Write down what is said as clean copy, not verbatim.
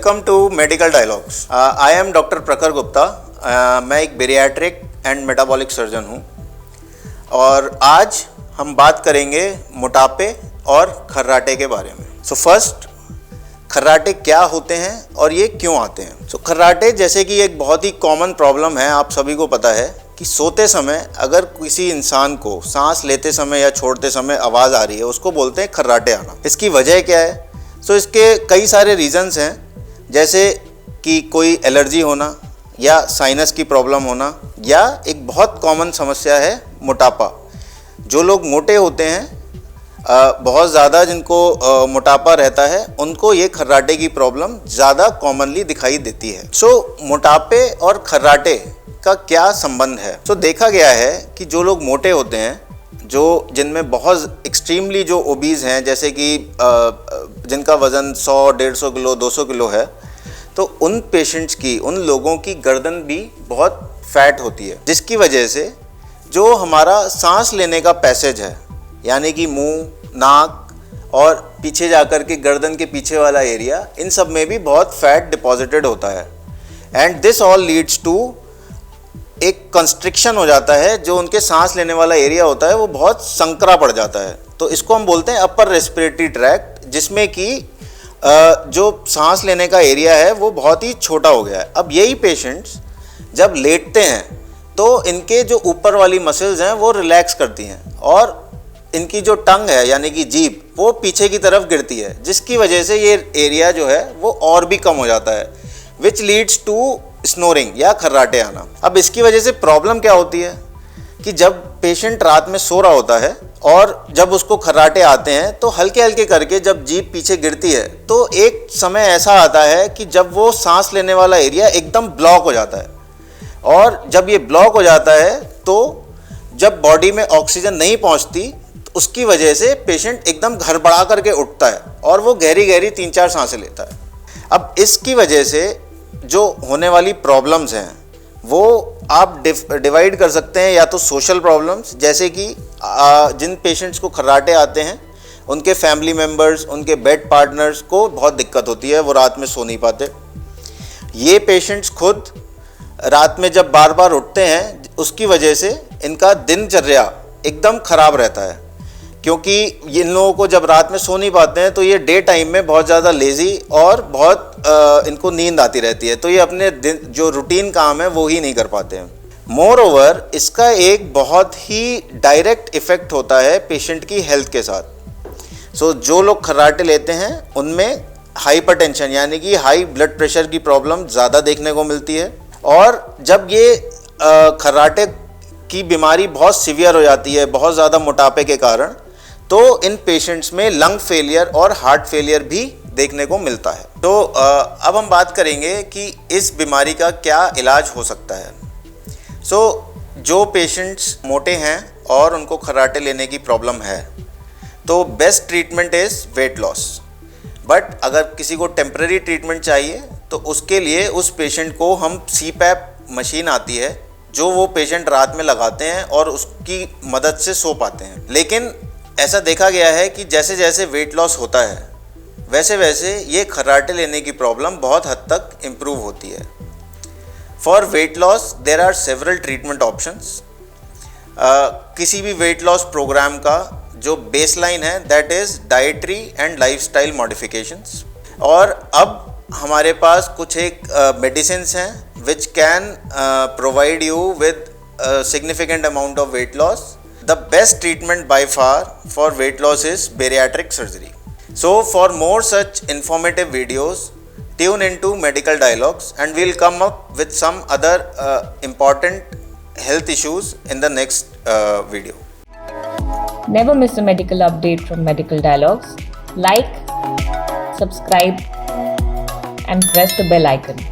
Welcome to medical dialogues. I am doctor Prakhar Gupta. मैं एक bariatric and metabolic surgeon हूँ और आज हम बात करेंगे मोटापे और खर्राटे के बारे में। सो फर्स्ट, खर्राटे क्या होते हैं और ये क्यों आते हैं। सो खर्राटे जैसे कि एक बहुत ही कॉमन प्रॉब्लम है, आप सभी को पता है कि सोते समय अगर किसी इंसान को सांस लेते समय या छोड़ते समय आवाज़ आ रही है, उसको बोलते हैं खर्राटे आना। इसकी वजह क्या है? सो इसके कई सारे रीज़न्स हैं, जैसे कि कोई एलर्जी होना या साइनस की प्रॉब्लम होना, या एक बहुत कॉमन समस्या है मोटापा। जो लोग मोटे होते हैं, बहुत ज़्यादा जिनको मोटापा रहता है, उनको ये खर्राटे की प्रॉब्लम ज़्यादा कॉमनली दिखाई देती है। सो मोटापे और खर्राटे का क्या संबंध है? सो देखा गया है कि जो लोग मोटे होते हैं, जो जिनमें बहुत एक्सट्रीमली जो ओबीज हैं, जैसे कि जिनका वज़न 100, 150 किलो, 200 किलो है, तो उन पेशेंट्स की, उन लोगों की गर्दन भी बहुत फैट होती है, जिसकी वजह से जो हमारा सांस लेने का पैसेज है, यानी कि मुंह, नाक और पीछे जाकर के गर्दन के पीछे वाला एरिया, इन सब में भी बहुत फैट डिपॉजिटेड होता है। And this all leads to एक कंस्ट्रिक्शन हो जाता है। जो उनके सांस लेने वाला एरिया होता है वो बहुत संकरा पड़ जाता है। तो इसको हम बोलते हैं अपर रेस्पिरेटरी ट्रैक्ट, जिसमें कि जो सांस लेने का एरिया है वो बहुत ही छोटा हो गया है। अब यही पेशेंट्स जब लेटते हैं तो इनके जो ऊपर वाली मसल्स हैं वो रिलैक्स करती हैं और इनकी जो टंग है, यानी कि जीभ, वो पीछे की तरफ गिरती है, जिसकी वजह से ये एरिया जो है वो और भी कम हो जाता है, विच लीड्स टू स्नोरिंग या खर्राटे आना। अब इसकी वजह से प्रॉब्लम क्या होती है कि जब पेशेंट रात में सो रहा होता है और जब उसको खर्राटे आते हैं, तो हल्के हल्के करके जब जीभ पीछे गिरती है, तो एक समय ऐसा आता है कि जब वो सांस लेने वाला एरिया एकदम ब्लॉक हो जाता है। और जब ये ब्लॉक हो जाता है तो जब बॉडी में ऑक्सीजन नहीं पहुंचती, तो उसकी वजह से पेशेंट एकदम घरबड़ा करके उठता है और वो गहरी गहरी 3-4 सांसें लेता है। अब इसकी वजह से जो होने वाली प्रॉब्लम्स हैं वो आप डिवाइड कर सकते हैं, या तो सोशल प्रॉब्लम्स, जैसे कि जिन पेशेंट्स को खर्राटे आते हैं उनके फैमिली मेम्बर्स, उनके बेड पार्टनर्स को बहुत दिक्कत होती है, वो रात में सो नहीं पाते। ये पेशेंट्स खुद रात में जब बार बार उठते हैं, उसकी वजह से इनका दिनचर्या एकदम ख़राब रहता है, क्योंकि इन लोगों को जब रात में सो नहीं पाते हैं तो ये डे टाइम में बहुत ज़्यादा लेज़ी और बहुत इनको नींद आती रहती है, तो ये अपने दिन जो रूटीन काम है वो ही नहीं कर पाते हैं। मोर ओवर, इसका एक बहुत ही डायरेक्ट इफ़ेक्ट होता है पेशेंट की हेल्थ के साथ। सो जो लोग खर्राटे लेते हैं उनमें हाइपरटेंशन, यानी कि हाई ब्लड प्रेशर की प्रॉब्लम ज़्यादा देखने को मिलती है। और जब ये खर्राटे की बीमारी बहुत सीवियर हो जाती है, बहुत ज़्यादा मोटापे के कारण, तो इन पेशेंट्स में लंग फेलियर और हार्ट फेलियर भी देखने को मिलता है। तो अब हम बात करेंगे कि इस बीमारी का क्या इलाज हो सकता है। जो पेशेंट्स मोटे हैं और उनको खर्राटे लेने की प्रॉब्लम है, तो best treatment is weight loss. But अगर किसी को टेम्परेरी ट्रीटमेंट चाहिए तो उसके लिए उस पेशेंट को हम CPAP मशीन आती है, जो वो पेशेंट रात में लगाते हैं और उसकी मदद से सो पाते हैं। लेकिन ऐसा देखा गया है कि जैसे जैसे वेट लॉस होता है, वैसे वैसे ये खर्राटे लेने की प्रॉब्लम बहुत हद तक इम्प्रूव होती है। For weight loss there are several treatment options. किसी भी वेट लॉस प्रोग्राम का जो बेसलाइन है, that is dietary and lifestyle modifications. और अब हमारे पास कुछ एक मेडिसिन्स हैं which can provide you with significant amount of weight loss. The best treatment by far for weight loss is bariatric surgery. So for more such informative videos, tune into Medical Dialogues, and we'll come up with some other important health issues in the next video. Never miss a medical update from Medical Dialogues. Like, subscribe, and press the bell icon.